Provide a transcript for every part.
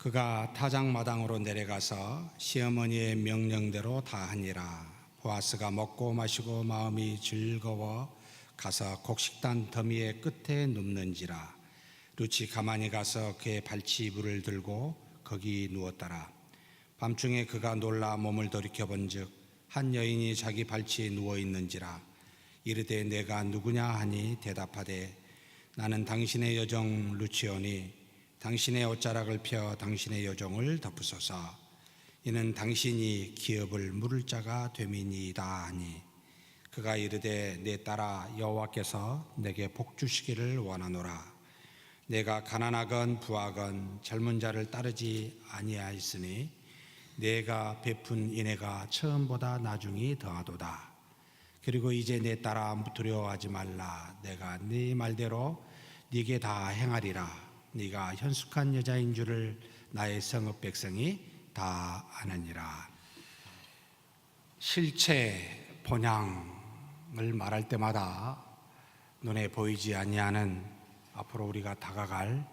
그가 타작마당으로 내려가서 시어머니의 명령대로 다 하니라. 보아스가 먹고 마시고 마음이 즐거워 가서 곡식단 더미의 끝에 눕는지라. 룻이 가만히 가서 그의 발치이불을 들고 거기 누웠더라. 밤중에 그가 놀라 몸을 돌이켜본즉 한 여인이 자기 발치에 누워 있는지라. 이르되 내가 누구냐 하니 대답하되 나는 당신의 여종 룻이오니 당신의 옷자락을 펴 당신의 여종을 덮으소서. 이는 당신이 기업을 물을 자가 됨이니이다 하니 그가 이르되 내 딸아 여호와께서 내게 복 주시기를 원하노라. 내가 가난하건 부하건 젊은 자를 따르지 아니하였으니 내가 베푼 인애가 처음보다 나중이 더하도다. 그리고 이제 내 딸아 두려워하지 말라. 내가 네 말대로 네게 다 행하리라. 네가 현숙한 여자인 줄을 나의 성읍 백성이 다 아느니라. 실체 본향을 말할 때마다 눈에 보이지 아니하는 앞으로 우리가 다가갈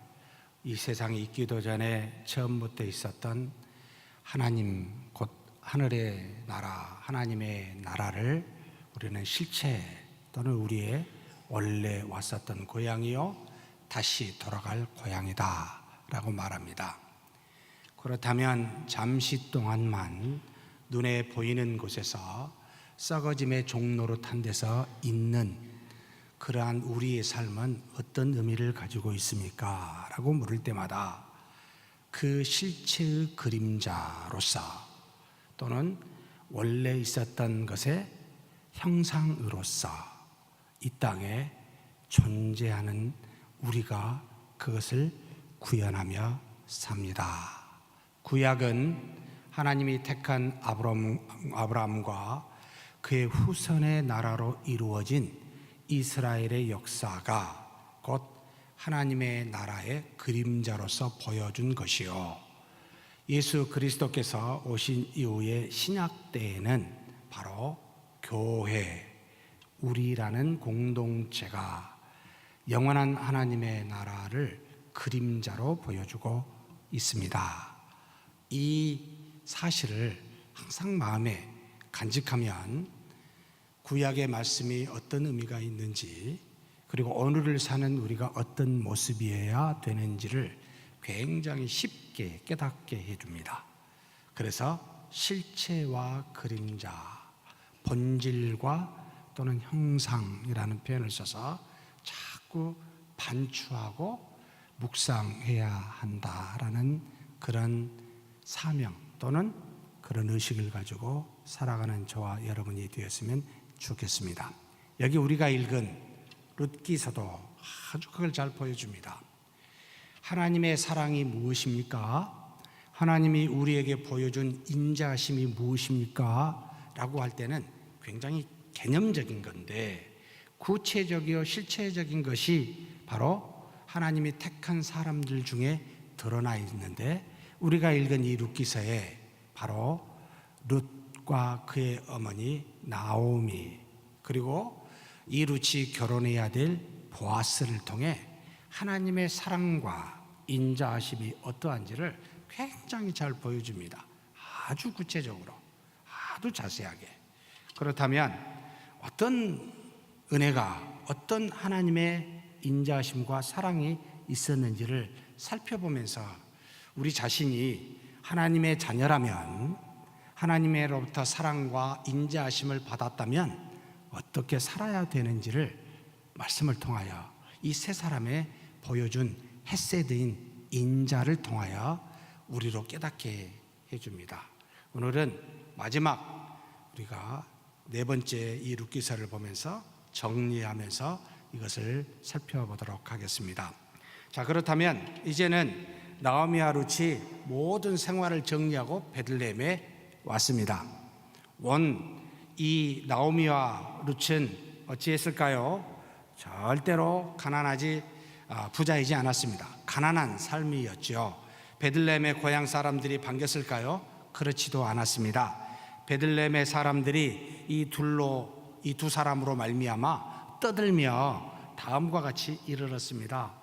이 세상에 있기도 전에 처음부터 있었던 하나님 곧 하늘의 나라 하나님의 나라를 우리는 실체 또는 우리의 원래 왔었던 고향이요 다시 돌아갈 고향이다 라고 말합니다. 그렇다면 잠시 동안만 눈에 보이는 곳에서 썩어짐의 종노릇한 데서 있는 그러한 우리의 삶은 어떤 의미를 가지고 있습니까? 라고 물을 때마다 그 실체의 그림자로서 또는 원래 있었던 것의 형상으로서 이 땅에 존재하는 우리가 그것을 구현하며 삽니다. 구약은 하나님이 택한 아브라함과 그의 후손의 나라로 이루어진 이스라엘의 역사가 곧 하나님의 나라의 그림자로서 보여준 것이요, 예수 그리스도께서 오신 이후의 신약 때에는 바로 교회, 우리라는 공동체가 영원한 하나님의 나라를 그림자로 보여주고 있습니다. 이 사실을 항상 마음에 간직하면 구약의 말씀이 어떤 의미가 있는지, 그리고 오늘을 사는 우리가 어떤 모습이어야 되는지를 굉장히 쉽게 깨닫게 해줍니다. 그래서 실체와 그림자, 본질과 또는 형상이라는 표현을 써서 자꾸 반추하고 묵상해야 한다라는 그런 사명 또는 그런 의식을 가지고 살아가는 저와 여러분이 되었으면 좋겠습니다. 여기 우리가 읽은 룻기서도 아주 그걸 잘 보여줍니다. 하나님의 사랑이 무엇입니까? 하나님이 우리에게 보여준 인자하심이 무엇입니까? 라고 할 때는 굉장히 개념적인 건데, 구체적이요 실체적인 것이 바로 하나님이 택한 사람들 중에 드러나 있는데, 우리가 읽은 이 룻기서에 바로 룻과 그의 어머니 나오미, 그리고 이 룻이 결혼해야 될 보아스를 통해 하나님의 사랑과 인자하심이 어떠한지를 굉장히 잘 보여줍니다. 아주 구체적으로, 아주 자세하게. 그렇다면 어떤 은혜가, 어떤 하나님의 인자하심과 사랑이 있었는지를 살펴보면서 우리 자신이 하나님의 자녀라면, 하나님으로부터 사랑과 인자하심을 받았다면 어떻게 살아야 되는지를 말씀을 통하여 이 세 사람의 보여준 헤세드인 인자를 통하여 우리로 깨닫게 해줍니다. 오늘은 마지막 우리가 네 번째 이 룻기서를 보면서 정리하면서 이것을 살펴보도록 하겠습니다. 자, 그렇다면 이제는 나오미와 룻이 모든 생활을 정리하고 베들레헴에 왔습니다. 이 나오미와 룻은 어찌했을까요? 절대로 가난하지 부자이지 않았습니다. 가난한 삶이었죠. 베들레헴의 고향 사람들이 반겼을까요? 그렇지도 않았습니다. 베들레헴의 사람들이 이 두 사람으로 말미암아 떠들며 다음과 같이 이르렀습니다.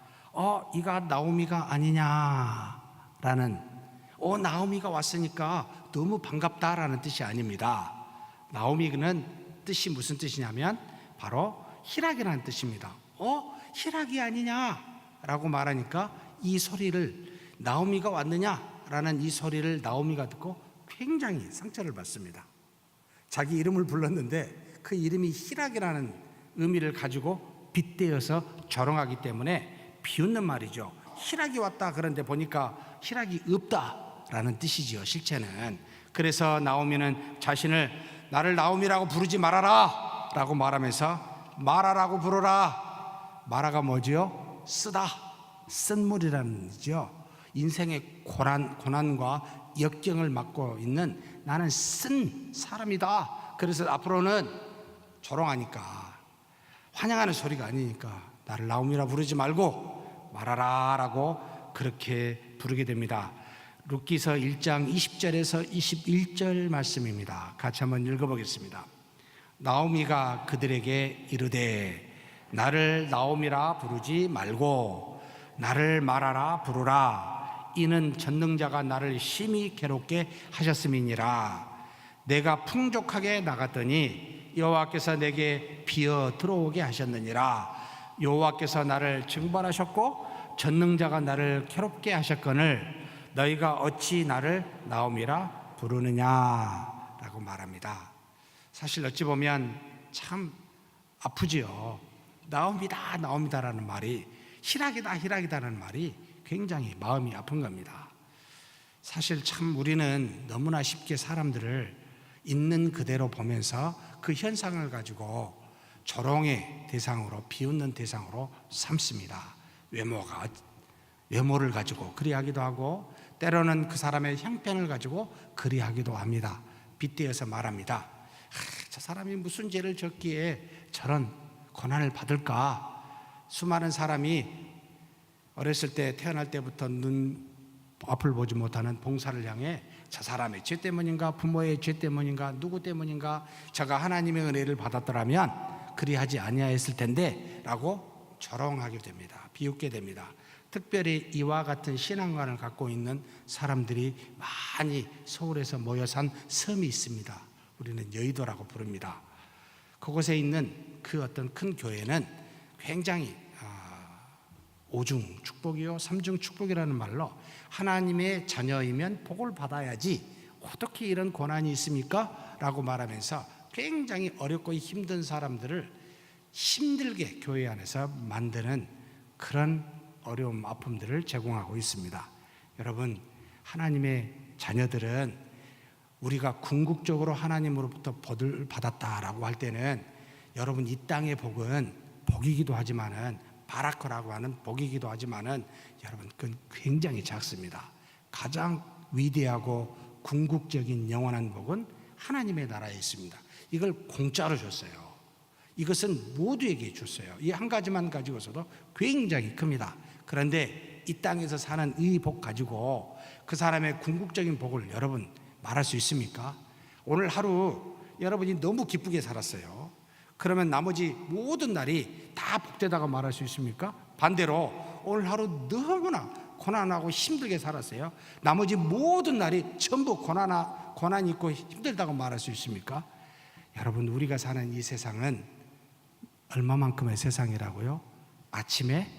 이가 나오미가 아니냐라는 나오미가 왔으니까 너무 반갑다라는 뜻이 아닙니다. 나오미는 뜻이 무슨 뜻이냐면 바로 희락이라는 뜻입니다. 희락이 아니냐라고 말하니까 이 소리를, 나오미가 왔느냐라는 이 소리를 나오미가 듣고 굉장히 상처를 받습니다. 자기 이름을 불렀는데 그 이름이 희락이라는 의미를 가지고 빗대어서 조롱하기 때문에 비웃는 말이죠. 희락이 왔다 그런데 보니까 희락이 없다라는 뜻이지요, 실체는. 그래서 나오미는 자신을 나를 나오미라고 부르지 말아라 라고 말하면서 마라라고 부르라. 마라가 뭐지요? 쓰다, 쓴물이라는 뜻이죠. 인생의 고난과 역경을 맡고 있는 나는 쓴 사람이다. 그래서 앞으로는 조롱하니까, 환영하는 소리가 아니니까 나를 나오미라 부르지 말고 말하라 라고 그렇게 부르게 됩니다. 룻기서 1장 20절에서 21절 말씀입니다. 같이 한번 읽어보겠습니다. 나오미가 그들에게 이르되 나를 나오미라 부르지 말고 나를 말하라 부르라. 이는 전능자가 나를 심히 괴롭게 하셨음이니라. 내가 풍족하게 나갔더니 여호와께서 내게 비어 들어오게 하셨느니라. 여호와께서 나를 증발하셨고 전능자가 나를 괴롭게 하셨거늘 너희가 어찌 나를 나오미라 부르느냐라고 말합니다. 사실 어찌 보면 참 아프지요. 나오미다 나오미다라는 말이, 희락이다 희락이다라는 말이 굉장히 마음이 아픈 겁니다. 사실 참 우리는 너무나 쉽게 사람들을 있는 그대로 보면서 그 현상을 가지고 조롱의 대상으로, 비웃는 대상으로 삼습니다. 외모를 가지고 그리하기도 하고, 때로는 그 사람의 형편을 가지고 그리하기도 합니다. 빗대어서 말합니다. 저 사람이 무슨 죄를 졌기에 저런 고난을 받을까? 수많은 사람이 어렸을 때, 태어날 때부터 눈 앞을 보지 못하는 봉사를 향해 저 사람의 죄 때문인가, 부모의 죄 때문인가, 누구 때문인가, 저가 하나님의 은혜를 받았더라면 그리하지 아니하였을 텐데 라고 조롱하게 됩니다. 비웃게 됩니다. 특별히 이와 같은 신앙관을 갖고 있는 사람들이 많이 서울에서 모여 산 섬이 있습니다. 우리는 여의도라고 부릅니다. 그곳에 있는 그 어떤 큰 교회는 굉장히 오중 축복이요, 삼중 축복이라는 말로 하나님의 자녀이면 복을 받아야지 어떻게 이런 고난이 있습니까? 라고 말하면서 굉장히 어렵고 힘든 사람들을 힘들게 교회 안에서 만드는 그런 어려움, 아픔들을 제공하고 있습니다. 여러분, 하나님의 자녀들은 우리가 궁극적으로 하나님으로부터 복을 받았다라고 할 때는, 여러분, 이 땅의 복은 복이기도 하지만은, 바라크라고 하는 복이기도 하지만은, 여러분, 그건 굉장히 작습니다. 가장 위대하고 궁극적인 영원한 복은 하나님의 나라에 있습니다. 이걸 공짜로 줬어요. 이것은 모두에게 줬어요. 이 한 가지만 가지고서도 굉장히 큽니다. 그런데 이 땅에서 사는 이 복 가지고 그 사람의 궁극적인 복을 여러분 말할 수 있습니까? 오늘 하루 여러분이 너무 기쁘게 살았어요. 그러면 나머지 모든 날이 다 복되다고 말할 수 있습니까? 반대로 오늘 하루 너무나 고난하고 힘들게 살았어요. 나머지 모든 날이 전부 고난이 있고 힘들다고 말할 수 있습니까? 여러분, 우리가 사는 이 세상은 얼마만큼의 세상이라고요? 아침에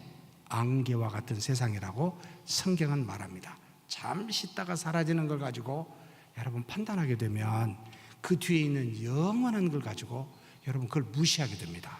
안개와 같은 세상이라고 성경은 말합니다. 잠시 있다가 사라지는 걸 가지고 여러분 판단하게 되면 그 뒤에 있는 영원한 걸 가지고 여러분 그걸 무시하게 됩니다.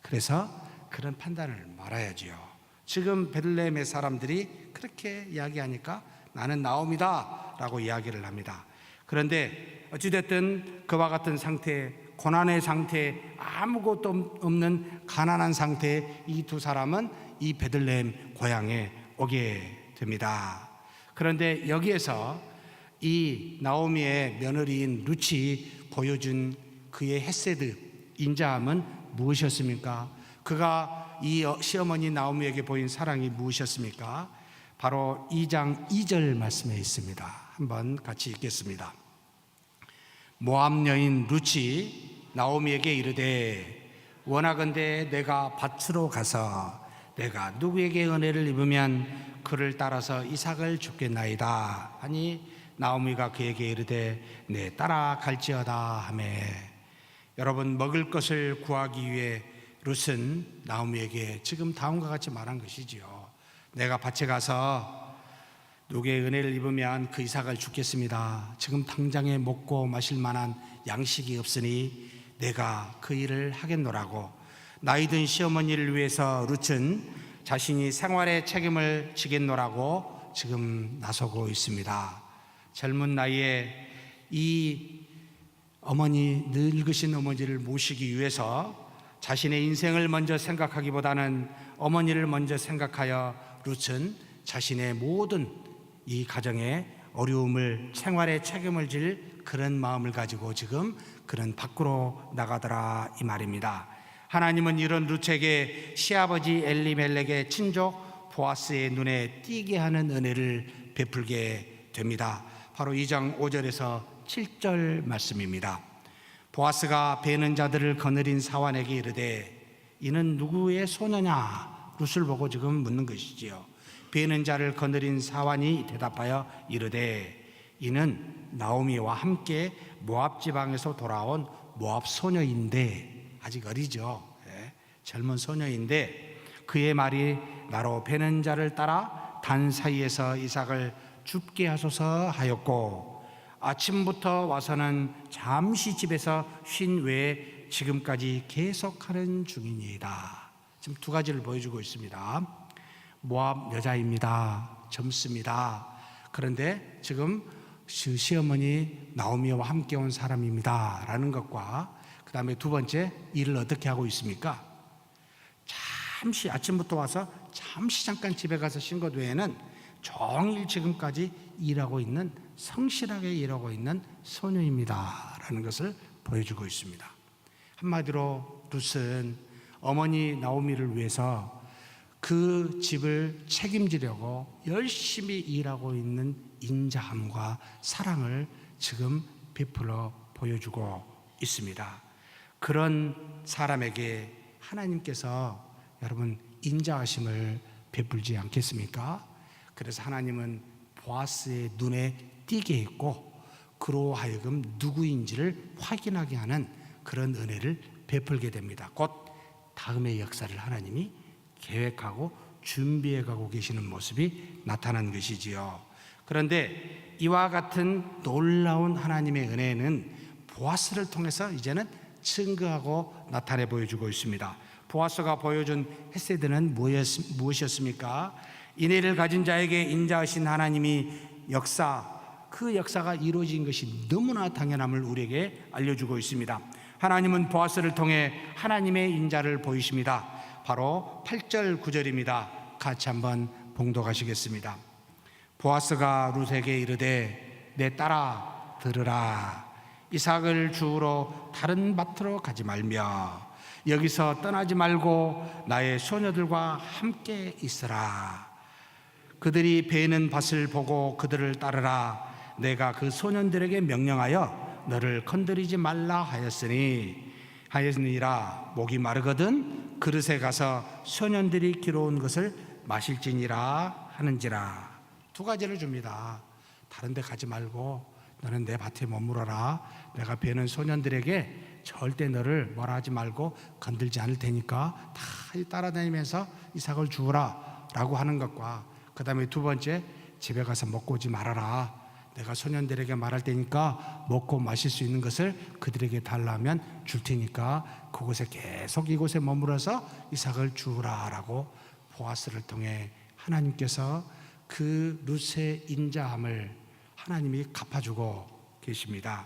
그래서 그런 판단을 말아야지요. 지금 베들레헴의 사람들이 그렇게 이야기하니까 나는 나오미다 라고 이야기를 합니다. 그런데 어찌됐든 그와 같은 상태, 고난의 상태, 아무것도 없는 가난한 상태의 이 두 사람은 이 베들레헴 고향에 오게 됩니다. 그런데 여기에서 이 나오미의 며느리인 룻이 보여준 그의 헤세드, 인자함은 무엇이었습니까? 그가 이 시어머니 나오미에게 보인 사랑이 무엇이었습니까? 바로 2장 2절 말씀에 있습니다. 한번 같이 읽겠습니다. 모압 여인 룻이 나오미에게 이르되 원하건대 내가 밭으로 가서 내가 누구에게 은혜를 입으면 그를 따라서 이삭을 줍겠나이다 하니 나오미가 그에게 이르되 내 따라갈지어다 하매. 여러분, 먹을 것을 구하기 위해 룻은 나오미에게 지금 다음과 같이 말한 것이지요. 내가 밭에 가서 누구의 은혜를 입으면 그 이삭을 줍겠습니다. 지금 당장에 먹고 마실 만한 양식이 없으니 내가 그 일을 하겠노라고. 나이든 시어머니를 위해서 룻은 자신이 생활의 책임을 지겠노라고 지금 나서고 있습니다. 젊은 나이에 이 늙으신 어머니를 모시기 위해서 자신의 인생을 먼저 생각하기보다는 어머니를 먼저 생각하여 룻은 자신의 모든 이 가정의 어려움을, 생활의 책임을 질 그런 마음을 가지고 지금 그는 밖으로 나가더라 이 말입니다. 하나님은 이런 룻에게 시아버지 엘리멜렉의 친족 보아스의 눈에 띄게 하는 은혜를 베풀게 됩니다. 바로 2장 5절에서 7절 말씀입니다. 보아스가 베는 자들을 거느린 사환에게 이르되 이는 누구의 소녀냐? 룻을 보고 지금 묻는 것이지요. 베는 자를 거느린 사환이 대답하여 이르되 이는 나오미와 함께 모압 지방에서 돌아온 모압 소녀인데, 아직 어리죠. 젊은 소녀인데 그의 말이 나로 베는 자를 따라 단 사이에서 이삭을 줍게 하소서 하였고 아침부터 와서는 잠시 집에서 쉰 외에 지금까지 계속하는 중이니이다. 지금 두 가지를 보여주고 있습니다. 모압 여자입니다. 젊습니다. 그런데 지금 시어머니 나오미와 함께 온 사람입니다 라는 것과 그 다음에 두 번째, 일을 어떻게 하고 있습니까? 잠시 아침부터 와서 잠깐 집에 가서 쉰 것 외에는 종일 지금까지 일하고 있는, 성실하게 일하고 있는 소녀입니다 라는 것을 보여주고 있습니다. 한마디로 룻은 어머니 나오미를 위해서 그 집을 책임지려고 열심히 일하고 있는 인자함과 사랑을 지금 베풀어 보여주고 있습니다. 그런 사람에게 하나님께서 여러분 인자하심을 베풀지 않겠습니까? 그래서 하나님은 보아스의 눈에 띄게 했고 그로 하여금 누구인지를 확인하게 하는 그런 은혜를 베풀게 됩니다. 곧 다음의 역사를 하나님이 계획하고 준비해 가고 계시는 모습이 나타난 것이지요. 그런데 이와 같은 놀라운 하나님의 은혜는 보아스를 통해서 이제는 증거하고 나타내 보여주고 있습니다. 보아스가 보여준 헤세드는 무엇이었습니까? 인애를 가진 자에게 인자하신 하나님이 그 역사가 이루어진 것이 너무나 당연함을 우리에게 알려주고 있습니다. 하나님은 보아스를 통해 하나님의 인자를 보이십니다. 바로 8절 9절입니다. 같이 한번 봉독하시겠습니다. 보아스가 룻에게 이르되 내 딸아 들으라. 이삭을 주우러 다른 밭으로 가지 말며 여기서 떠나지 말고 나의 소녀들과 함께 있으라. 그들이 베는 밭을 보고 그들을 따르라. 내가 그 소년들에게 명령하여 너를 건드리지 말라 하였으니라. 목이 마르거든 그릇에 가서 소년들이 기러온 것을 마실지니라 하는지라. 두 가지를 줍니다. 다른 데 가지 말고 너는 내 밭에 머물러라. 내가 베는 소년들에게 절대 너를 뭐라 하지 말고 건들지 않을 테니까 다 따라다니면서 이삭을 주우라 라고 하는 것과 그 다음에 두 번째, 집에 가서 먹고 오지 말아라. 내가 소년들에게 말할 테니까 먹고 마실 수 있는 것을 그들에게 달라면 줄 테니까 그곳에 계속 이곳에 머물러서 이삭을 주우라 라고 보아스를 통해 하나님께서 그 룻의 인자함을 하나님이 갚아주고 계십니다.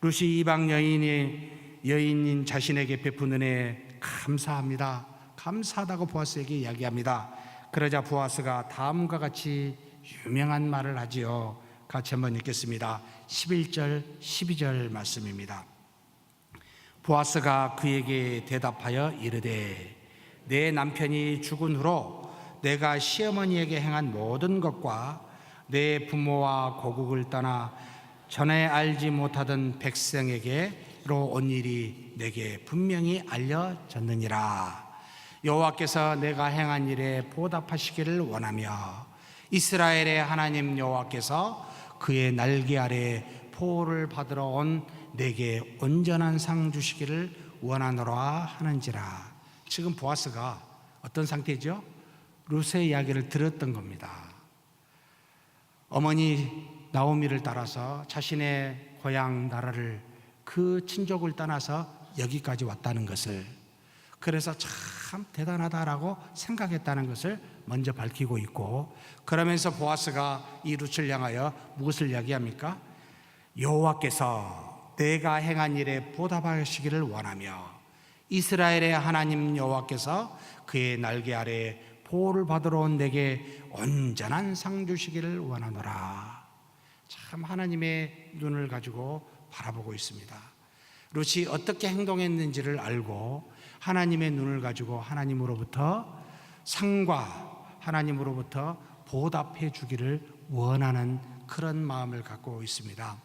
룻이 이방 여인인 자신에게 베푼 은혜에 감사합니다. 감사하다고 보아스에게 이야기합니다. 그러자 보아스가 다음과 같이 유명한 말을 하지요. 같이 한번 읽겠습니다. 11절 12절 말씀입니다. 보아스가 그에게 대답하여 이르되 내 남편이 죽은 후로 내가 시어머니에게 행한 모든 것과 내 부모와 고국을 떠나 전에 알지 못하던 백성에게로 온 일이 내게 분명히 알려졌느니라. 여호와께서 내가 행한 일에 보답하시기를 원하며 이스라엘의 하나님 여호와께서 그의 날개 아래 보호를 받으러 온 내게 온전한 상 주시기를 원하노라 하는지라. 지금 보아스가 어떤 상태죠? 룻의 이야기를 들었던 겁니다. 어머니 나오미를 따라서 자신의 고향 나라를, 그 친족을 떠나서 여기까지 왔다는 것을, 그래서 참 대단하다라고 생각했다는 것을 먼저 밝히고 있고, 그러면서 보아스가 이 룻을 향하여 무엇을 이야기합니까? 여호와께서 내가 행한 일에 보답하시기를 원하며 이스라엘의 하나님 여호와께서 그의 날개 아래 보호를 받으러 온 내게 온전한 상 주시기를 원하노라. 참 하나님의 눈을 가지고 바라보고 있습니다. 룻이 어떻게 행동했는지를 알고 하나님의 눈을 가지고 하나님으로부터 상과 하나님으로부터 보답해 주기를 원하는 그런 마음을 갖고 있습니다.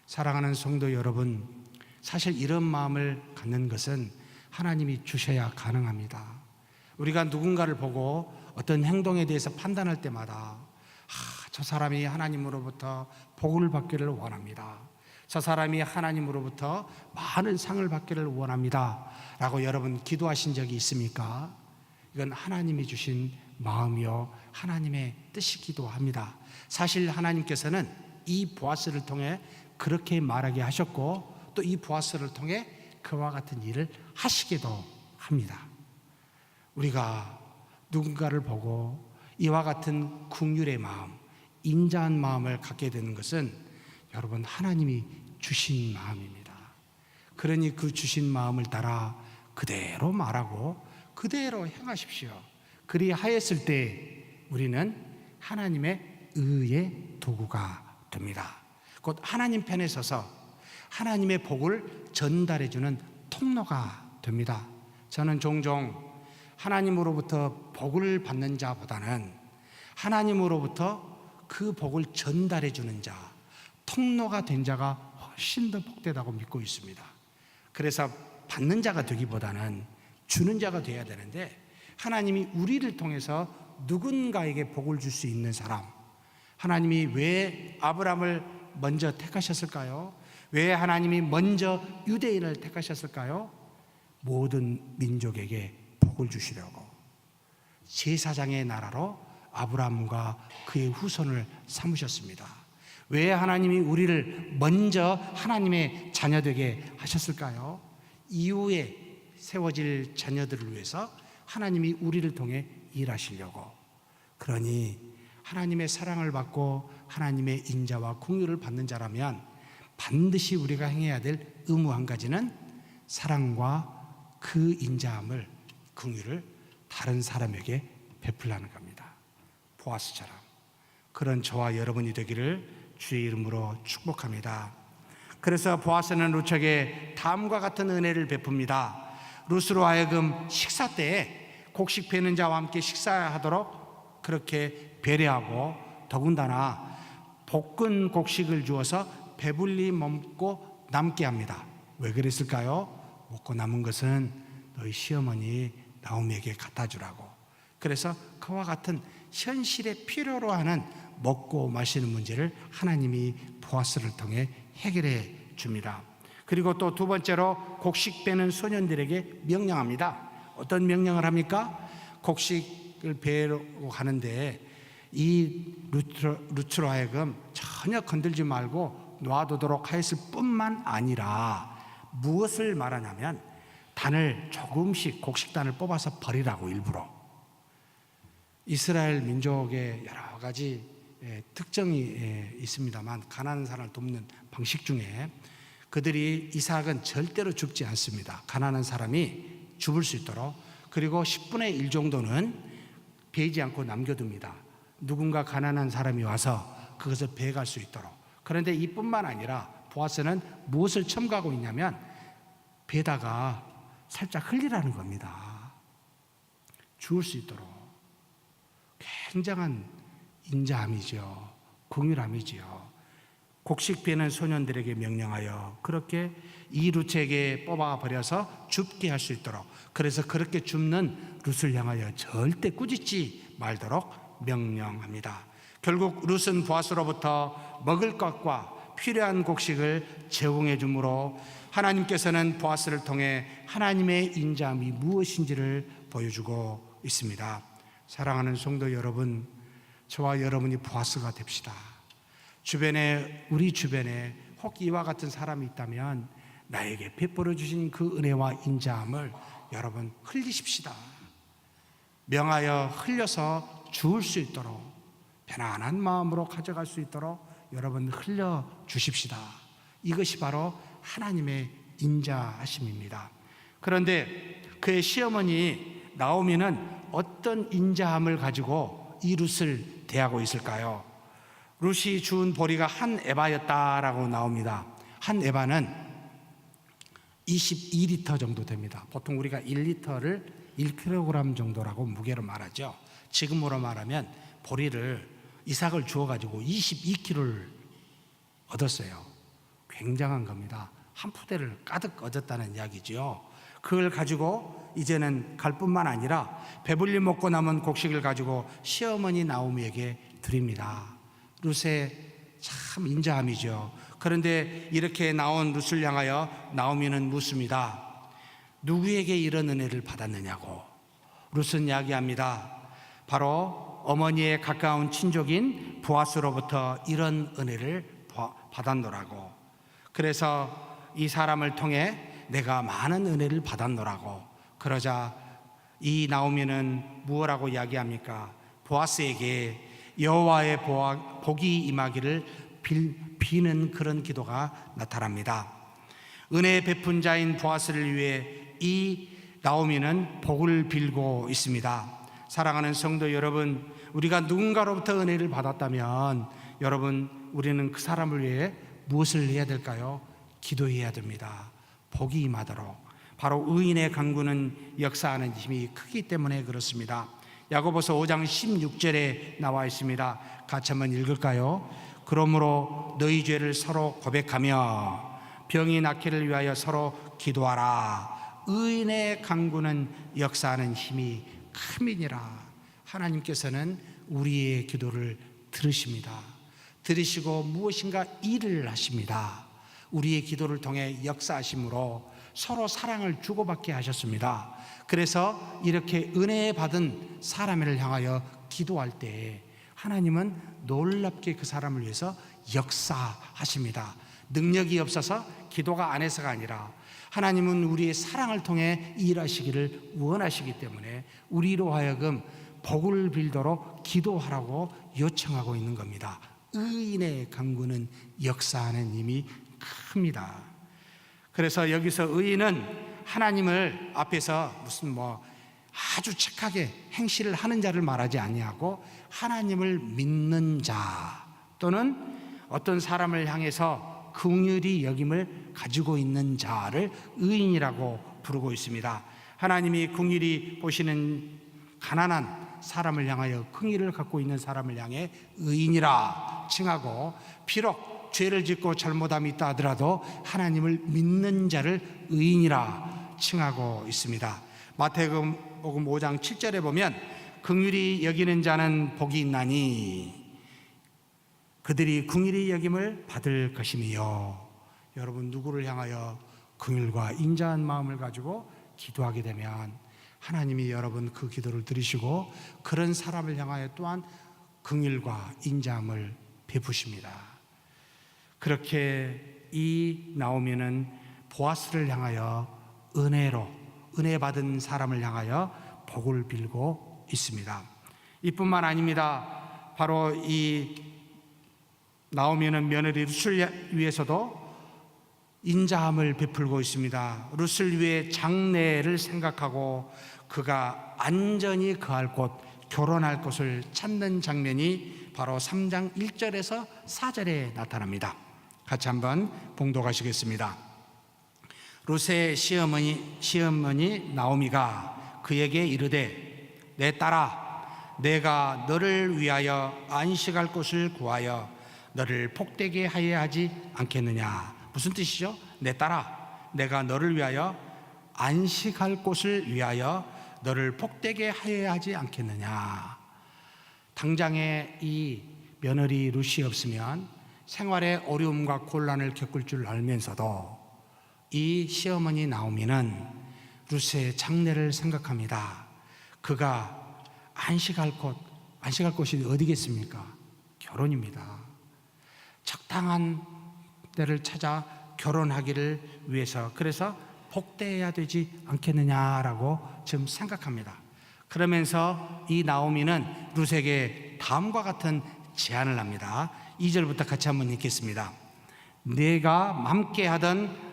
사랑하는 성도 여러분, 사실 이런 마음을 갖는 것은 하나님이 주셔야 가능합니다. 우리가 누군가를 보고 어떤 행동에 대해서 판단할 때마다 저 사람이 하나님으로부터 복을 받기를 원합니다, 저 사람이 하나님으로부터 많은 상을 받기를 원합니다 라고 여러분 기도하신 적이 있습니까? 이건 하나님이 주신 마음이요 하나님의 뜻이기도 합니다. 사실 하나님께서는 이 보아스를 통해 그렇게 말하게 하셨고, 또 이 보아스를 통해 그와 같은 일을 하시기도 합니다. 우리가 누군가를 보고 이와 같은 긍휼의 마음, 인자한 마음을 갖게 되는 것은 여러분 하나님이 주신 마음입니다. 그러니 그 주신 마음을 따라 그대로 말하고 그대로 행하십시오. 그리하였을 때 우리는 하나님의 의의 도구가 됩니다. 곧 하나님 편에 서서 하나님의 복을 전달해주는 통로가 됩니다. 저는 종종 하나님으로부터 복을 받는 자보다는 하나님으로부터 그 복을 전달해주는 자, 통로가 된 자가 훨씬 더 복되다고 믿고 있습니다. 그래서 받는 자가 되기보다는 주는 자가 되어야 되는데, 하나님이 우리를 통해서 누군가에게 복을 줄 수 있는 사람, 하나님이 왜 아브라함을 먼저 택하셨을까요? 왜 하나님이 먼저 유대인을 택하셨을까요? 모든 민족에게 복을 주시려고, 제사장의 나라로 아브라함과 그의 후손을 삼으셨습니다. 왜 하나님이 우리를 먼저 하나님의 자녀되게 하셨을까요? 이후에 세워질 자녀들을 위해서 하나님이 우리를 통해 일하시려고. 그러니 하나님의 사랑을 받고 하나님의 인자와 긍휼을 받는 자라면 반드시 우리가 행해야 될 의무 한 가지는 사랑과 그 인자함을, 긍휼을 다른 사람에게 베풀라는 겁니다. 보아스처럼 그런 저와 여러분이 되기를 주의 이름으로 축복합니다. 그래서 보아스는 룻에게 다음과 같은 은혜를 베풉니다. 룻으로 하여금 식사 때에 곡식 베는 자와 함께 식사하도록 그렇게 배려하고, 더군다나 볶은 곡식을 주어서 배불리 먹고 남게 합니다. 왜 그랬을까요? 먹고 남은 것은 너희 시어머니 나오미에게 갖다 주라고. 그래서 그와 같은 현실에 필요로 하는 먹고 마시는 문제를 하나님이 보아스를 통해 해결해 줍니다. 그리고 또 두 번째로 곡식 베는 소년들에게 명령합니다. 어떤 명령을 합니까? 곡식을 베러 가는데 이 룻으로 하여금 전혀 건들지 말고 놔두도록 하였을 뿐만 아니라 무엇을 말하냐면 단을 조금씩, 곡식단을 뽑아서 버리라고. 일부러 이스라엘 민족의 여러 가지 특징이 있습니다만, 가난한 사람을 돕는 방식 중에 그들이 이삭은 절대로 줍지 않습니다. 가난한 사람이 줍을 수 있도록. 그리고 10분의 1 정도는 베지 않고 남겨둡니다. 누군가 가난한 사람이 와서 그것을 베갈 수 있도록. 그런데 이뿐만 아니라 보아스는 무엇을 첨가하고 있냐면 베다가 살짝 흘리라는 겁니다. 주울 수 있도록. 굉장한 인자함이죠. 긍휼함이지요. 곡식 베는 소년들에게 명령하여 그렇게 이 룻에게 뽑아버려서 줍게 할 수 있도록, 그래서 그렇게 줍는 룻을 향하여 절대 꾸짖지 말도록 명령합니다. 결국 룻은 보아스로부터 먹을 것과 필요한 곡식을 제공해 주므로 하나님께서는 보아스를 통해 하나님의 인자함이 무엇인지를 보여주고 있습니다. 사랑하는 성도 여러분, 저와 여러분이 보아스가 됩시다. 우리 주변에 혹 이와 같은 사람이 있다면 나에게 베풀어 주신 그 은혜와 인자함을 여러분 흘리십시다. 명하여 흘려서 주울 수 있도록, 편안한 마음으로 가져갈 수 있도록 여러분 흘려 주십시다. 이것이 바로 하나님의 인자하심입니다. 그런데 그의 시어머니 나오미는 어떤 인자함을 가지고 이 룻을 대하고 있을까요? 룻이 주운 보리가 한 에바였다라고 나옵니다. 한 에바는 22리터 정도 됩니다. 보통 우리가 1리터를 1kg 정도라고 무게로 말하죠. 지금으로 말하면 보리를 이삭을 주어가지고 22kg를 얻었어요. 굉장한 겁니다. 한 푸대를 가득 얻었다는 이야기죠. 그걸 가지고 이제는 갈 뿐만 아니라 배불리 먹고 남은 곡식을 가지고 시어머니 나오미에게 드립니다. 룻의 참 인자함이죠. 그런데 이렇게 나온 룻을 향하여 나오미는 묻습니다. 누구에게 이런 은혜를 받았느냐고. 룻은 이야기합니다. 바로 어머니의 가까운 친족인 보아스로부터 이런 은혜를 받았노라고. 그래서 이 사람을 통해 내가 많은 은혜를 받았노라고. 그러자 이 나오미는 무엇라고 이야기합니까? 보아스에게 여호와의 복이 임하기를 비는 그런 기도가 나타납니다. 은혜 베푼 자인 보아스를 위해 이 나오미는 복을 빌고 있습니다. 사랑하는 성도 여러분, 우리가 누군가로부터 은혜를 받았다면 여러분, 우리는 그 사람을 위해 무엇을 해야 될까요? 기도해야 됩니다. 복이 임하도록. 바로 의인의 간구는 역사하는 힘이 크기 때문에 그렇습니다. 야고보서 5장 16절에 나와 있습니다. 같이 한번 읽을까요? 그러므로 너희 죄를 서로 고백하며 병이 낫기를 위하여 서로 기도하라. 의인의 간구는 역사하는 힘이 큼이니라. 하나님께서는 우리의 기도를 들으십니다. 들으시고 무엇인가 일을 하십니다. 우리의 기도를 통해 역사하심으로 서로 사랑을 주고받게 하셨습니다. 그래서 이렇게 은혜 받은 사람을 향하여 기도할 때 하나님은 놀랍게 그 사람을 위해서 역사하십니다. 능력이 없어서 기도가 안 해서가 아니라 하나님은 우리의 사랑을 통해 일하시기를 원하시기 때문에 우리로 하여금 복을 빌도록 기도하라고 요청하고 있는 겁니다. 의인의 간구는 역사하는 힘이 큽니다. 그래서 여기서 의인은 하나님을 앞에서 무슨 아주 착하게 행실을 하는 자를 말하지 아니하고 하나님을 믿는 자 또는 어떤 사람을 향해서 긍휼히 여김을 가지고 있는 자를 의인이라고 부르고 있습니다. 하나님이 긍휼히 보시는 가난한 사람을 향하여 긍휼을 갖고 있는 사람을 향해 의인이라 칭하고, 비록 죄를 짓고 잘못함이 있다 하더라도 하나님을 믿는 자를 의인이라 칭하고 있습니다. 마태복음 5장 7절에 보면 긍휼히 여기는 자는 복이 있나니 그들이 긍휼히 여김을 받을 것이며. 여러분, 누구를 향하여 긍휼과 인자한 마음을 가지고 기도하게 되면 하나님이 여러분 그 기도를 들으시고 그런 사람을 향하여 또한 긍휼과 인자함을 베푸십니다. 그렇게 이 나오미는 보아스를 향하여 은혜 받은 사람을 향하여 복을 빌고 있습니다. 이뿐만 아닙니다. 바로 이 나오미는 며느리 룻을 위해서도 인자함을 베풀고 있습니다. 룻을 위해 장래를 생각하고 그가 안전히 거할 곳, 결혼할 곳을 찾는 장면이 바로 3장 1절에서 4절에 나타납니다. 같이 한번 봉독하시겠습니다. 룻의 시어머니 나오미가 그에게 이르되 내 딸아, 내가 너를 위하여 안식할 곳을 구하여 너를 복되게 하여야 하지 않겠느냐. 무슨 뜻이죠? 내 딸아, 내가 너를 위하여 안식할 곳을 위하여 너를 복되게 하여야 하지 않겠느냐. 당장에 이 며느리 룻이 없으면 생활에 어려움과 곤란을 겪을 줄 알면서도 이 시어머니 나오미는 룻의 장래를 생각합니다. 그가 안식할 곳이 어디겠습니까? 결혼입니다. 적당한 때를 찾아 결혼하기를 위해서, 그래서 복되어야 되지 않겠느냐라고 지금 생각합니다. 그러면서 이 나오미는 룻에게 다음과 같은 제안을 합니다. 2절부터 같이 한번 읽겠습니다. 내가 맘께 하던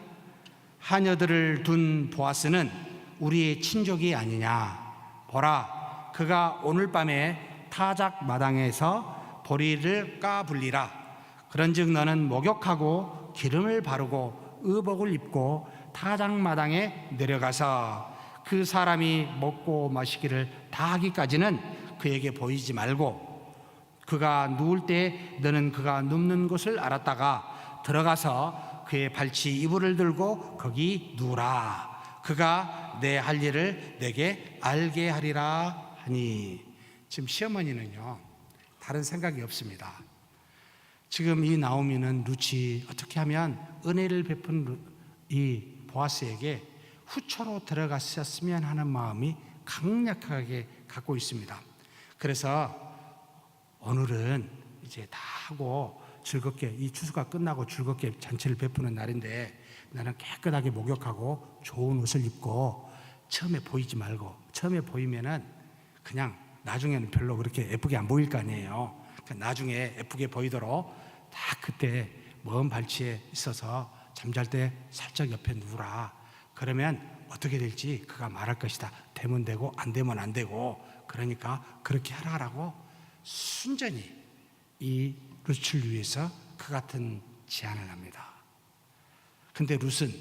하녀들을 둔 보아스는 우리의 친족이 아니냐. 보라, 그가 오늘 밤에 타작 마당에서 보리를 까불리라. 그런즉 너는 목욕하고 기름을 바르고 의복을 입고 타작 마당에 내려가서 그 사람이 먹고 마시기를 다 하기까지는 그에게 보이지 말고, 그가 누울 때 너는 그가 눕는 곳을 알았다가 들어가서 그의 발치 이불을 들고 거기 누우라. 그가 내 할 일을 내게 알게 하리라 하니. 지금 시어머니는요, 다른 생각이 없습니다. 지금 이 나오미는 룻이 어떻게 하면 은혜를 베푼 이 보아스에게 후처로 들어갔었으면 하는 마음이 강력하게 갖고 있습니다. 그래서 오늘은 이제 다 하고 즐겁게, 이 추수가 끝나고 즐겁게 잔치를 베푸는 날인데 나는 깨끗하게 목욕하고 좋은 옷을 입고 처음에 보이지 말고, 처음에 보이면은 그냥 나중에는 별로 그렇게 예쁘게 안 보일 거 아니에요. 그러니까 나중에 예쁘게 보이도록 딱 그때 먼 발치에 있어서 잠잘 때 살짝 옆에 누우라. 그러면 어떻게 될지 그가 말할 것이다. 되면 되고 안 되면 안 되고, 그러니까 그렇게 하라라고 순전히 이 룻을 위해서 그 같은 제안을 합니다. 근데 룻은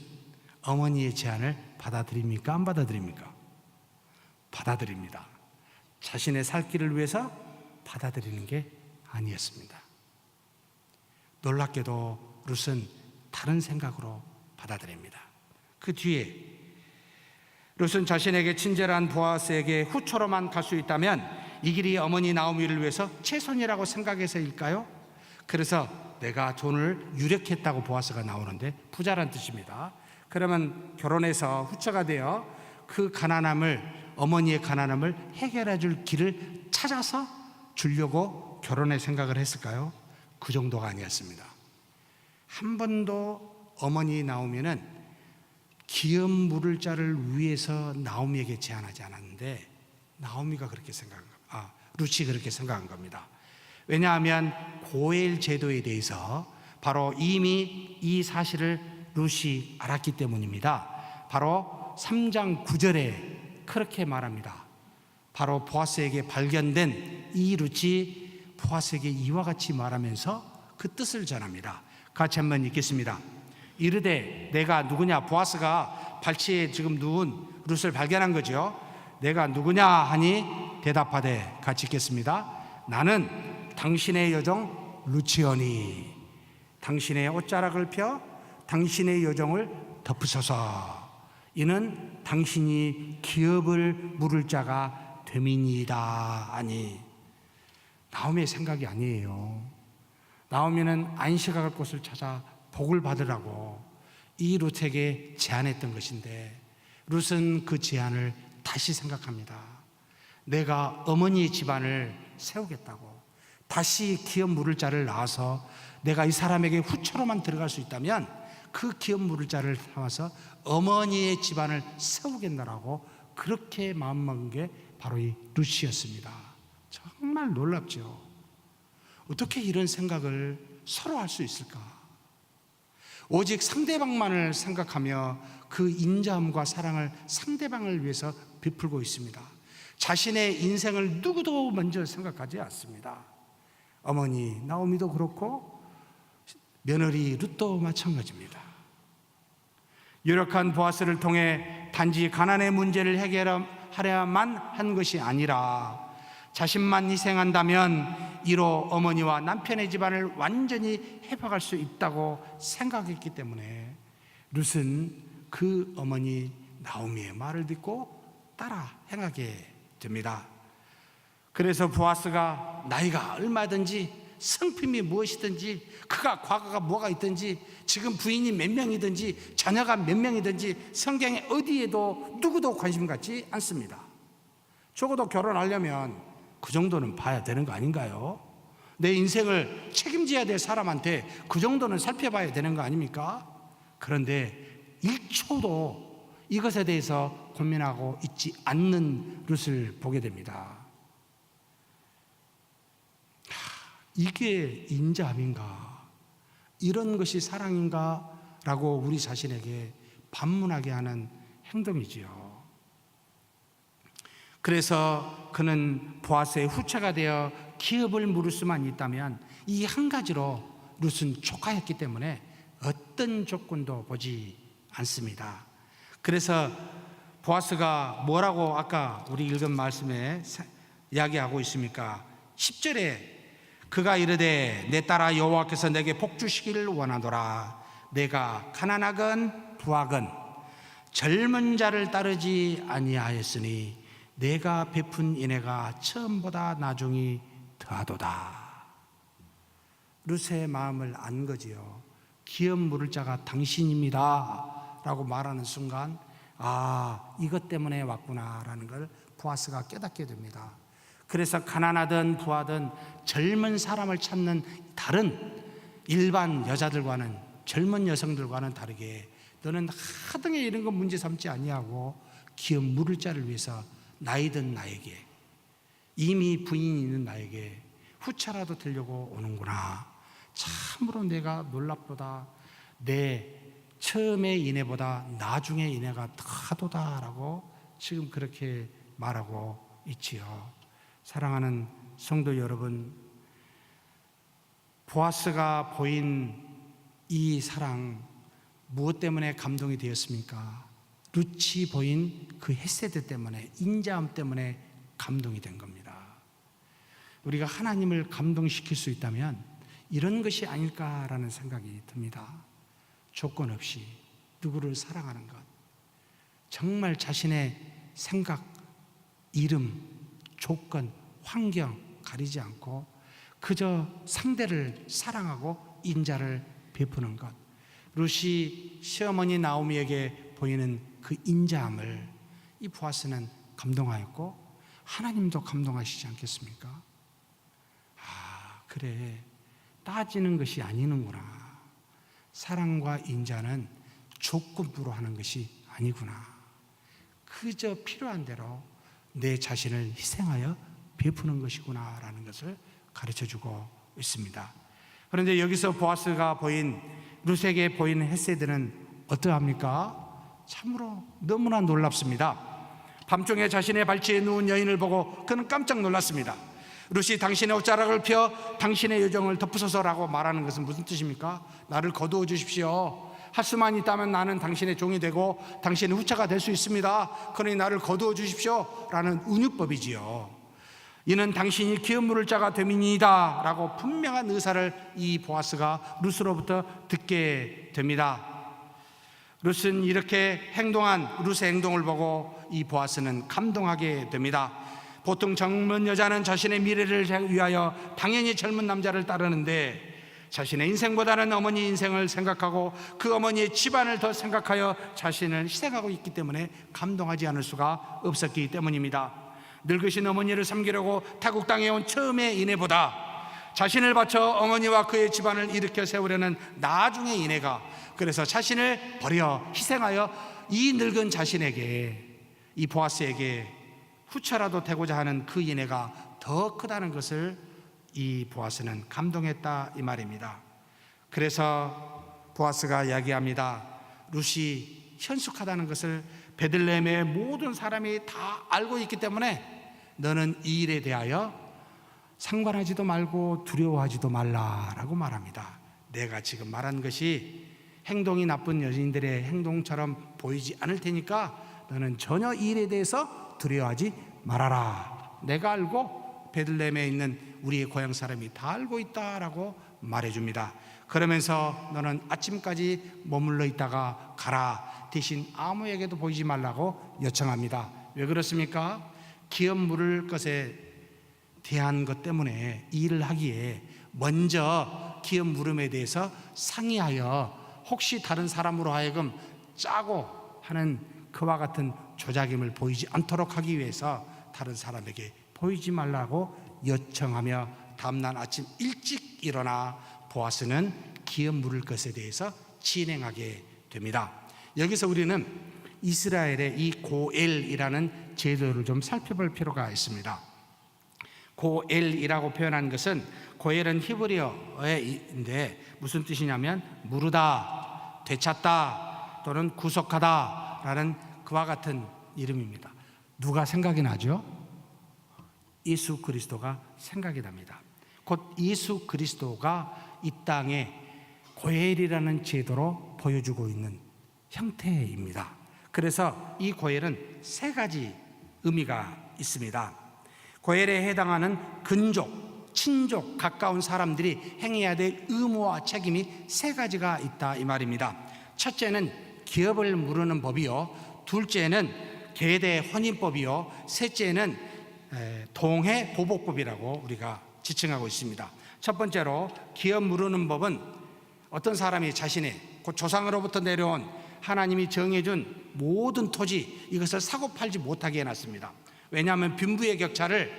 어머니의 제안을 받아들입니까? 안 받아들입니까? 받아들입니다. 자신의 살 길을 위해서 받아들이는 게 아니었습니다. 놀랍게도 룻은 다른 생각으로 받아들입니다. 그 뒤에 룻은 자신에게 친절한 보아스에게 후처로만 갈 수 있다면 이 길이 어머니 나오미를 위해서 최선이라고 생각해서일까요? 그래서 내가 돈을 유력했다고 보아스가 나오는데 부자란 뜻입니다. 그러면 결혼해서 후처가 되어 그 가난함을, 어머니의 가난함을 해결해 줄 길을 찾아서 주려고 결혼의 생각을 했을까요? 그 정도가 아니었습니다. 한 번도 어머니 나오미는 기업 물을 자를 위해서 나오미에게 제안하지 않았는데 나오미가 그렇게 룻이 그렇게 생각한 겁니다. 왜냐하면 고엘 제도에 대해서 바로 이미 이 사실을 룻이 알았기 때문입니다. 바로 3장 9절에 그렇게 말합니다. 바로 보아스에게 발견된 이 룻이 보아스에게 이와 같이 말하면서 그 뜻을 전합니다. 같이 한번 읽겠습니다. 이르되 내가 누구냐. 보아스가 발치에 지금 누운 룻을 발견한 거죠. 내가 누구냐 하니 대답하되, 같이 읽겠습니다. 나는 당신의 여종 룻이오니 당신의 옷자락을 펴 당신의 여종을 덮으소서. 이는 당신이 기업을 물을 자가 됨이니이다 하니. 나오미의 생각이 아니에요. 나오미는 안식할 곳을 찾아 복을 받으라고 이 룻에게 제안했던 것인데 룻은 그 제안을 다시 생각합니다. 내가 어머니의 집안을 세우겠다고, 다시 기업 물을 자를 낳아서 내가 이 사람에게 후처로만 들어갈 수 있다면 그 기업 물을 자를 삼아서 어머니의 집안을 세우겠다라고 그렇게 마음먹은 게 바로 이 룻이었습니다. 정말 놀랍죠. 어떻게 이런 생각을 서로 할 수 있을까? 오직 상대방만을 생각하며 그 인자함과 사랑을 상대방을 위해서 베풀고 있습니다. 자신의 인생을 누구도 먼저 생각하지 않습니다. 어머니 나오미도 그렇고 며느리 룻도 마찬가지입니다. 유력한 보아스를 통해 단지 가난의 문제를 해결하려만 한 것이 아니라 자신만 희생한다면 이로 어머니와 남편의 집안을 완전히 해박할 수 있다고 생각했기 때문에 룻은 그 어머니 나오미의 말을 듣고 따라 행하게 됩니다. 그래서 보아스가 나이가 얼마든지 성품이 무엇이든지 그가 과거가 뭐가 있든지 지금 부인이 몇 명이든지 자녀가 몇 명이든지 성경에 어디에도 누구도 관심 갖지 않습니다. 적어도 결혼하려면 그 정도는 봐야 되는 거 아닌가요? 내 인생을 책임져야 될 사람한테 그 정도는 살펴봐야 되는 거 아닙니까? 그런데 1초도 이것에 대해서 고민하고 있지 않는 룻을 보게 됩니다. 이게 인자함인가? 이런 것이 사랑인가? 라고 우리 자신에게 반문하게 하는 행동이지요. 그래서 그는 보아스의 후처가 되어 기업을 물을 수만 있다면 이 한 가지로 룻은 족하였기 때문에 어떤 조건도 보지 않습니다. 그래서 보아스가 뭐라고 아까 우리 읽은 말씀에 이야기하고 있습니까? 10절에 그가 이르되 내 딸아 여호와께서 내게 복 주시기를 원하노라. 내가 가난하건 부하건 젊은 자를 따르지 아니하였으니 내가 베푼 인애가 처음보다 나중이 더하도다. 룻의 마음을 안 거지요. 기업 물을 자가 당신입니다 라고 말하는 순간 이것 때문에 왔구나 라는 걸 보아스가 깨닫게 됩니다. 그래서 가난하든 부하든 젊은 사람을 찾는 다른 일반 여자들과는 젊은 여성들과는 다르게 너는 하등에 이런 건 문제 삼지 아니하고 기업 물을 자를 위해서 나이든 나에게 이미 부인이 있는 나에게 후차라도 되려고 오는구나. 참으로 내가 놀랍도다. 내 처음의 인애보다 나중의 인애가 더하도다라고 지금 그렇게 말하고 있지요. 사랑하는 성도 여러분, 보아스가 보인 이 사랑 무엇 때문에 감동이 되었습니까? 룻이 보인 그 헤세드 때문에, 인자함 때문에 감동이 된 겁니다. 우리가 하나님을 감동시킬 수 있다면 이런 것이 아닐까라는 생각이 듭니다. 조건 없이 누구를 사랑하는 것, 정말 자신의 생각, 이름, 조건, 환경 가리지 않고 그저 상대를 사랑하고 인자를 베푸는 것. 룻이 시어머니 나오미에게 보이는 그 인자함을 이 보아스는 감동하였고 하나님도 감동하시지 않겠습니까? 그래, 따지는 것이 아니는구나. 사랑과 인자는 조건부로 하는 것이 아니구나. 그저 필요한 대로 내 자신을 희생하여 베푸는 것이구나 라는 것을 가르쳐주고 있습니다. 그런데 여기서 보아스가 보인, 룻에게 보이는 헤세드는 어떠합니까? 참으로 너무나 놀랍습니다. 밤중에 자신의 발치에 누운 여인을 보고 그는 깜짝 놀랐습니다. 룻이 당신의 옷자락을 펴 당신의 여정을 덮으소서라고 말하는 것은 무슨 뜻입니까? 나를 거두어 주십시오. 할 수만 있다면 나는 당신의 종이 되고 당신의 후처가 될 수 있습니다. 그러니 나를 거두어 주십시오 라는 은유법이지요. 이는 당신이 기업 물을 자가 됨이니이다 라고 분명한 의사를 이 보아스가 룻으로부터 듣게 됩니다. 룻은 이렇게 행동한 룻의 행동을 보고 이 보아스는 감동하게 됩니다. 보통 젊은 여자는 자신의 미래를 위하여 당연히 젊은 남자를 따르는데 자신의 인생보다는 어머니 인생을 생각하고 그 어머니의 집안을 더 생각하여 자신을 희생하고 있기 때문에 감동하지 않을 수가 없었기 때문입니다. 늙으신 어머니를 섬기려고 타국 땅에 온 처음의 인애보다 자신을 바쳐 어머니와 그의 집안을 일으켜 세우려는 나중의 인애가, 그래서 자신을 버려 희생하여 이 늙은 자신에게, 이 보아스에게 후처라도 되고자 하는 그 인애가 더 크다는 것을 이 보아스는 감동했다 이 말입니다. 그래서 보아스가 이야기합니다. 룻이 현숙하다는 것을 베들레헴의 모든 사람이 다 알고 있기 때문에 너는 이 일에 대하여 상관하지도 말고 두려워하지도 말라라고 말합니다. 내가 지금 말한 것이 행동이 나쁜 여인들의 행동처럼 보이지 않을 테니까 너는 전혀 이 일에 대해서 두려워하지 말아라. 내가 알고 베들레헴에 있는 우리의 고향 사람이 다 알고 있다라고 말해줍니다. 그러면서 너는 아침까지 머물러 있다가 가라. 대신 아무에게도 보이지 말라고 요청합니다. 왜 그렇습니까? 기업 물을 것에 대한 것 때문에 이 일을 하기에 먼저 기업 물음에 대해서 상의하여 혹시 다른 사람으로 하여금 짜고 하는 그와 같은 조작임을 보이지 않도록 하기 위해서 다른 사람에게 보이지 말라고 요청하며 다음날 아침 일찍 일어나 보아스는 기업 물을 것에 대해서 진행하게 됩니다. 여기서 우리는 이스라엘의 이 고엘이라는 제도를 좀 살펴볼 필요가 있습니다. 고엘이라고 표현한 것은, 고엘은 히브리어인데 무슨 뜻이냐면 물으다, 되찾다 또는 구속하다 라는 그와 같은 이름입니다. 누가 생각이 나죠? 예수 그리스도가 생각이 납니다. 곧 예수 그리스도가 이 땅에 고엘이라는 제도로 보여주고 있는 형태입니다. 그래서 이 고엘은 세 가지 의미가 있습니다. 고엘에 해당하는 근족, 친족, 가까운 사람들이 행해야 될 의무와 책임이 세 가지가 있다 이 말입니다. 첫째는 기업을 물으는 법이요, 둘째는 계대 혼인법이요, 셋째는 동해 보복법이라고 우리가 지칭하고 있습니다. 첫 번째로 기업 물으는 법은 어떤 사람이 자신의 곧 조상으로부터 내려온 하나님이 정해준 모든 토지, 이것을 사고 팔지 못하게 해놨습니다. 왜냐하면 빈부의 격차를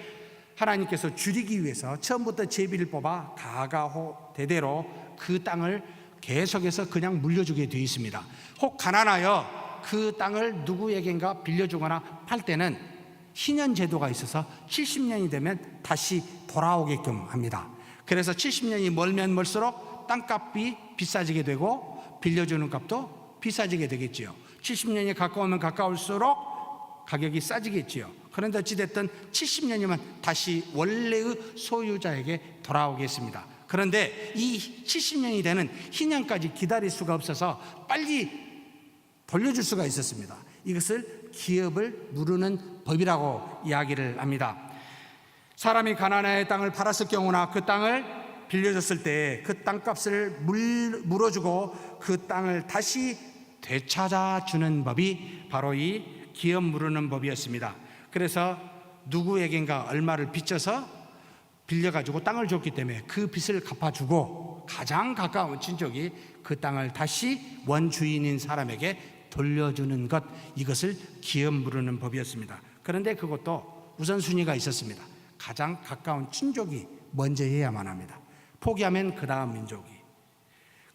하나님께서 줄이기 위해서 처음부터 제비를 뽑아 다가호 대대로 그 땅을 계속해서 그냥 물려주게 되어 있습니다. 혹 가난하여 그 땅을 누구에겐가 빌려주거나 팔 때는 희년 제도가 있어서 70년이 되면 다시 돌아오게끔 합니다. 그래서 70년이 멀면 멀수록 땅값이 비싸지게 되고 빌려주는 값도 비싸지게 되겠지요. 70년이 가까우면 가까울수록 가격이 싸지겠지요. 그런데 어찌됐든 70년이면 다시 원래의 소유자에게 돌아오겠습니다. 그런데 이 70년이 되는 희년까지 기다릴 수가 없어서 빨리 돌려줄 수가 있었습니다. 이것을 기업을 물으는 법이라고 이야기를 합니다. 사람이 가나안의 땅을 팔았을 경우나 그 땅을 빌려줬을 때 그 땅값을 물어주고 그 땅을 다시 되찾아 주는 법이 바로 이 기업 물으는 법이었습니다. 그래서 누구에겐가 얼마를 빚져서 빌려가지고 땅을 줬기 때문에 그 빚을 갚아주고 가장 가까운 친족이 그 땅을 다시 원주인인 사람에게 돌려주는 것, 이것을 기업 물으는 법이었습니다. 그런데 그것도 우선순위가 있었습니다. 가장 가까운 친족이 먼저 해야만 합니다. 포기하면 그 다음 민족이.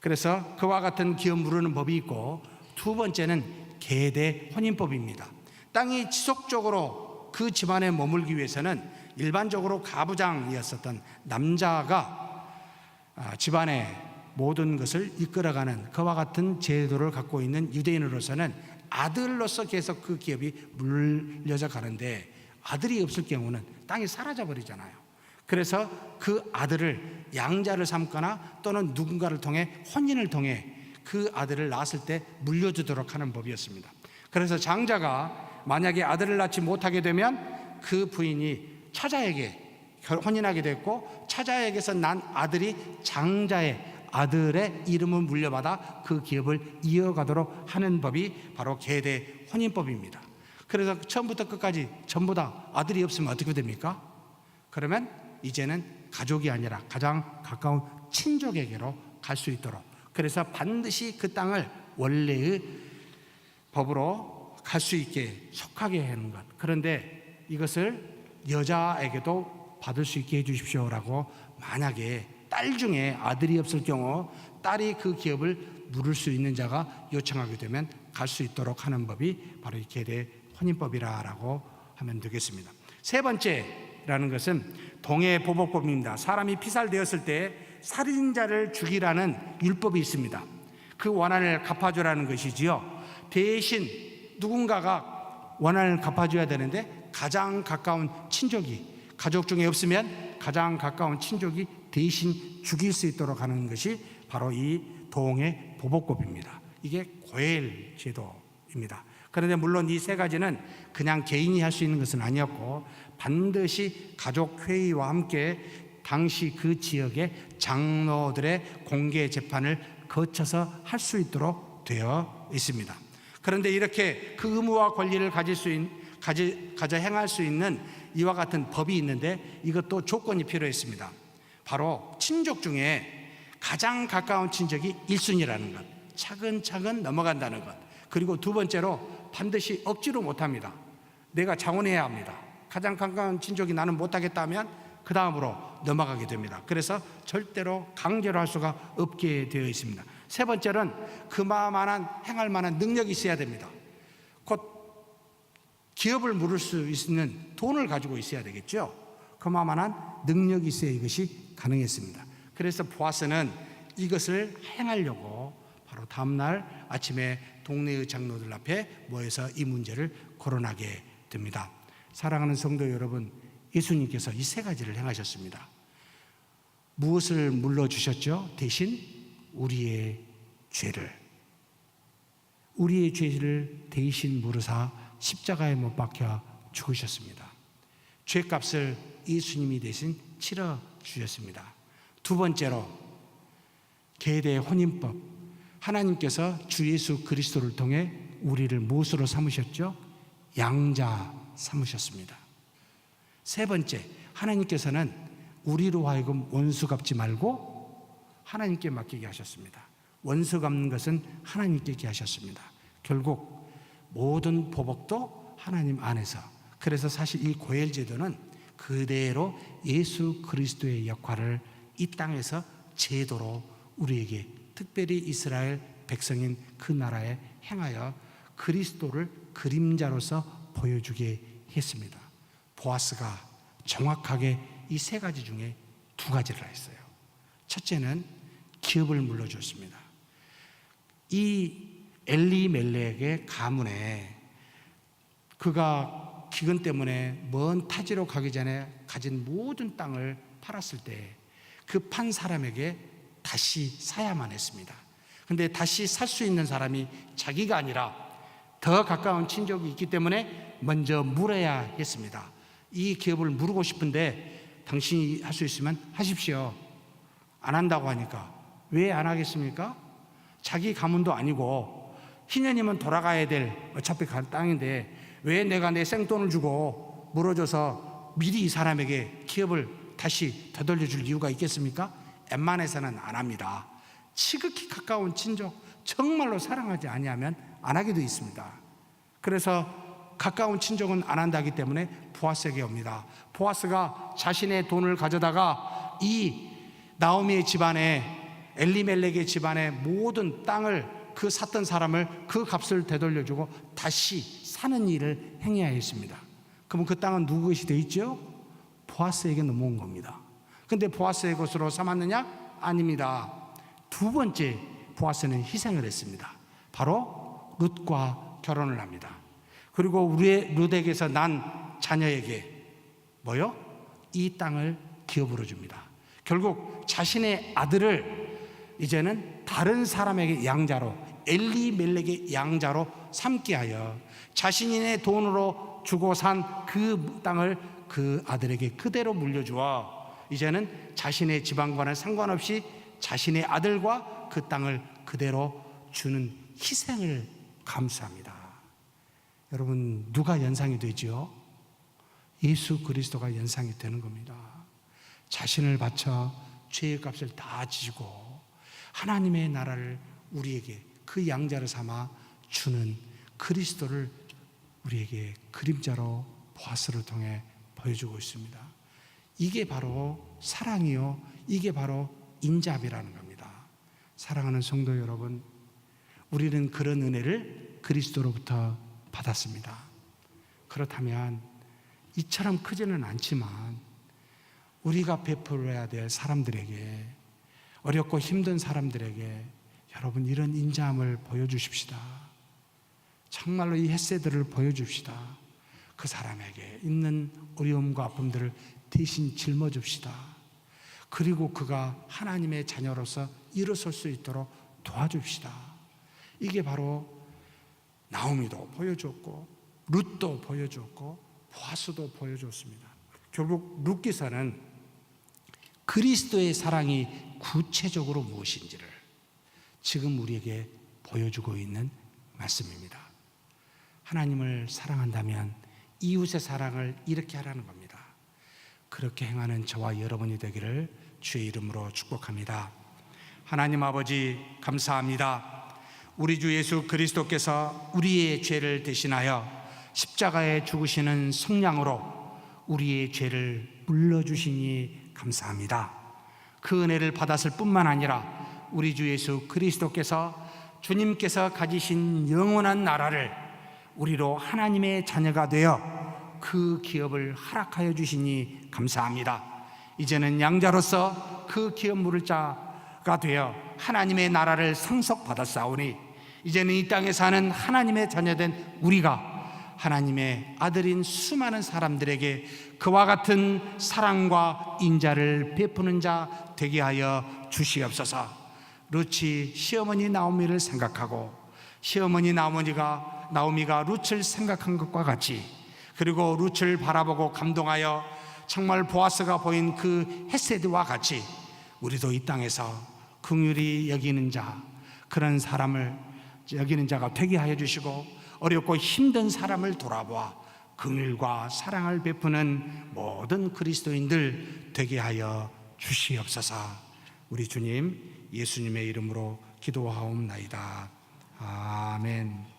그래서 그와 같은 기업 물으는 법이 있고, 두 번째는 계대 혼인법입니다. 땅이 지속적으로 그 집안에 머물기 위해서는 일반적으로 가부장이었었던 남자가 집안의 모든 것을 이끌어가는 그와 같은 제도를 갖고 있는 유대인으로서는 아들로서 계속 그 기업이 물려져 가는데, 아들이 없을 경우는 땅이 사라져 버리잖아요. 그래서 그 아들을 양자를 삼거나 또는 누군가를 통해 혼인을 통해 그 아들을 낳았을 때 물려주도록 하는 법이었습니다. 그래서 장자가 만약에 아들을 낳지 못하게 되면 그 부인이 차자에게 혼인하게 됐고, 차자에게서 난 아들이 장자의 아들의 이름을 물려받아 그 기업을 이어가도록 하는 법이 바로 계대 혼인법입니다. 그래서 처음부터 끝까지 전부 다 아들이 없으면 어떻게 됩니까? 그러면 이제는 가족이 아니라 가장 가까운 친족에게로 갈 수 있도록, 그래서 반드시 그 땅을 원래의 법으로 갈 수 있게 속하게 하는 것. 그런데 이것을 여자에게도 받을 수 있게 해주십시오라고, 만약에 딸 중에 아들이 없을 경우 딸이 그 기업을 물을 수 있는 자가 요청하게 되면 갈 수 있도록 하는 법이 바로 이 계대 혼인법이라고 하면 되겠습니다. 세 번째라는 것은 동해보복법입니다. 사람이 피살되었을 때 살인자를 죽이라는 율법이 있습니다. 그 원한을 갚아주라는 것이지요. 대신 누군가가 원한을 갚아줘야 되는데 가장 가까운 친족이, 가족 중에 없으면 가장 가까운 친족이 대신 죽일 수 있도록 하는 것이 바로 이 동해보복법입니다. 이게 고엘 제도입니다. 그런데 물론 이 세 가지는 그냥 개인이 할 수 있는 것은 아니었고, 반드시 가족회의와 함께 당시 그 지역의 장로들의 공개 재판을 거쳐서 할 수 있도록 되어 있습니다. 그런데 이렇게 그 의무와 권리를 가져 행할 수 있는 이와 같은 법이 있는데 이것도 조건이 필요했습니다. 바로 친족 중에 가장 가까운 친족이 1순위라는 것, 차근차근 넘어간다는 것, 그리고 두 번째로 반드시 억지로 못합니다. 내가 자원해야 합니다. 가장 가까운 친족이 나는 못하겠다면 그 다음으로 넘어가게 됩니다. 그래서 절대로 강제로 할 수가 없게 되어 있습니다. 세 번째는 그만한 행할 만한 능력이 있어야 됩니다. 곧 기업을 물을 수 있는 돈을 가지고 있어야 되겠죠. 그만한 능력이 있어야 이것이 가능했습니다. 그래서 보아스는 이것을 행하려고 바로 다음날 아침에 동네의 장로들 앞에 모여서 이 문제를 거론하게 됩니다. 사랑하는 성도 여러분, 예수님께서 이 세 가지를 행하셨습니다. 무엇을 물러주셨죠? 대신 우리의 죄를 대신 물으사 십자가에 못 박혀 죽으셨습니다. 죄값을 예수님이 대신 치러 주셨습니다. 두 번째로 계대 혼인법, 하나님께서 주 예수 그리스도를 통해 우리를 무엇으로 삼으셨죠? 양자 삼으셨습니다. 세 번째, 하나님께서는 우리로 하여금 원수 갚지 말고 하나님께 맡기게 하셨습니다. 원수 갚는 것은 하나님께 하셨습니다. 결국 모든 보복도 하나님 안에서, 그래서 사실 이 고엘 제도는 그대로 예수 그리스도의 역할을 이 땅에서 제도로 우리에게, 특별히 이스라엘 백성인 그 나라에 행하여 그리스도를 그림자로서 보여주게 했습니다. 보아스가 정확하게 이 세 가지 중에 두 가지를 했어요. 첫째는 기업을 물려줬습니다. 이 엘리멜렉의 가문에 그가 기근 때문에 먼 타지로 가기 전에 가진 모든 땅을 팔았을 때 그 판 사람에게 다시 사야만 했습니다. 그런데 다시 살 수 있는 사람이 자기가 아니라 더 가까운 친족이 있기 때문에 먼저 물어야 했습니다. 이 기업을 물고 싶은데 당신이 할 수 있으면 하십시오. 안 한다고 하니까 왜 안 하겠습니까? 자기 가문도 아니고 희년이면 돌아가야 될 어차피 갈 땅인데 왜 내가 내 생돈을 주고 물어줘서 미리 이 사람에게 기업을 다시 되돌려줄 이유가 있겠습니까? 웬만해서는 안 합니다. 지극히 가까운 친족, 정말로 사랑하지 아니하면 안 하게 되어 있습니다. 그래서 가까운 친족은 안 한다기 때문에 보아스에게 옵니다. 보아스가 자신의 돈을 가져다가 이 나오미의 집안에, 엘리멜렉의 집안에 모든 땅을, 그 샀던 사람을 그 값을 되돌려주고 다시 사는 일을 행해야 했습니다. 그럼 그 땅은 누구 것이 되어 있죠? 보아스에게 넘어온 겁니다. 근데 보아스의 것으로 삼았느냐? 아닙니다. 두 번째, 보아스는 희생을 했습니다. 바로 룻과 결혼을 합니다. 그리고 우리의 룻에게서 난 자녀에게 뭐요? 이 땅을 기업으로 줍니다. 결국 자신의 아들을 이제는 다른 사람에게 양자로, 엘리멜렉의 양자로 삼게 하여 자신의 돈으로 주고 산 그 땅을 그 아들에게 그대로 물려주어 이제는 자신의 지방과는 상관없이 자신의 아들과 그 땅을 그대로 주는 희생을 감수합니다. 여러분, 누가 연상이 되죠? 예수 그리스도가 연상이 되는 겁니다. 자신을 바쳐 죄의 값을 다 지고 하나님의 나라를 우리에게 그 양자를 삼아 주는 그리스도를 우리에게 그림자로 보아스를 통해 보여주고 있습니다. 이게 바로 사랑이요, 이게 바로 인자비라는 겁니다. 사랑하는 성도 여러분, 우리는 그런 은혜를 그리스도로부터 받았습니다. 그렇다면 이처럼 크지는 않지만 우리가 베풀어야 될 사람들에게, 어렵고 힘든 사람들에게 여러분 이런 인자함을 보여주십시다. 정말로 이 햇새들을 보여줍시다. 그 사람에게 있는 어려움과 아픔들을 대신 짊어줍시다. 그리고 그가 하나님의 자녀로서 일어설 수 있도록 도와줍시다. 이게 바로 나오미도 보여줬고 룻도 보여줬고 보아스도 보여줬습니다. 결국 룻기서는 그리스도의 사랑이 구체적으로 무엇인지를 지금 우리에게 보여주고 있는 말씀입니다. 하나님을 사랑한다면 이웃의 사랑을 이렇게 하라는 겁니다. 그렇게 행하는 저와 여러분이 되기를 주의 이름으로 축복합니다. 하나님 아버지, 감사합니다. 우리 주 예수 그리스도께서 우리의 죄를 대신하여 십자가에 죽으시는 성량으로 우리의 죄를 물러주시니 감사합니다. 그 은혜를 받았을 뿐만 아니라 우리 주 예수 그리스도께서 주님께서 가지신 영원한 나라를 우리로 하나님의 자녀가 되어 그 기업을 허락하여 주시니 감사합니다. 이제는 양자로서 그 기업 물을 자가 되어 하나님의 나라를 상속받았사오니 이제는 이 땅에 사는 하나님의 자녀된 우리가 하나님의 아들인 수많은 사람들에게 그와 같은 사랑과 인자를 베푸는 자 되게 하여 주시옵소서. 룻이 시어머니 나오미를 생각하고 시어머니 나오미가 룻을 생각한 것과 같이, 그리고 룻을 바라보고 감동하여 정말 보아스가 보인 그 헤세드와 같이 우리도 이 땅에서 긍휼히 여기는 자, 그런 사람을 여기는 자가 되게 하여 주시고 어렵고 힘든 사람을 돌아보아 긍휼과 사랑을 베푸는 모든 그리스도인들 되게 하여 주시옵소서. 우리 주님 예수님의 이름으로 기도하옵나이다. 아멘.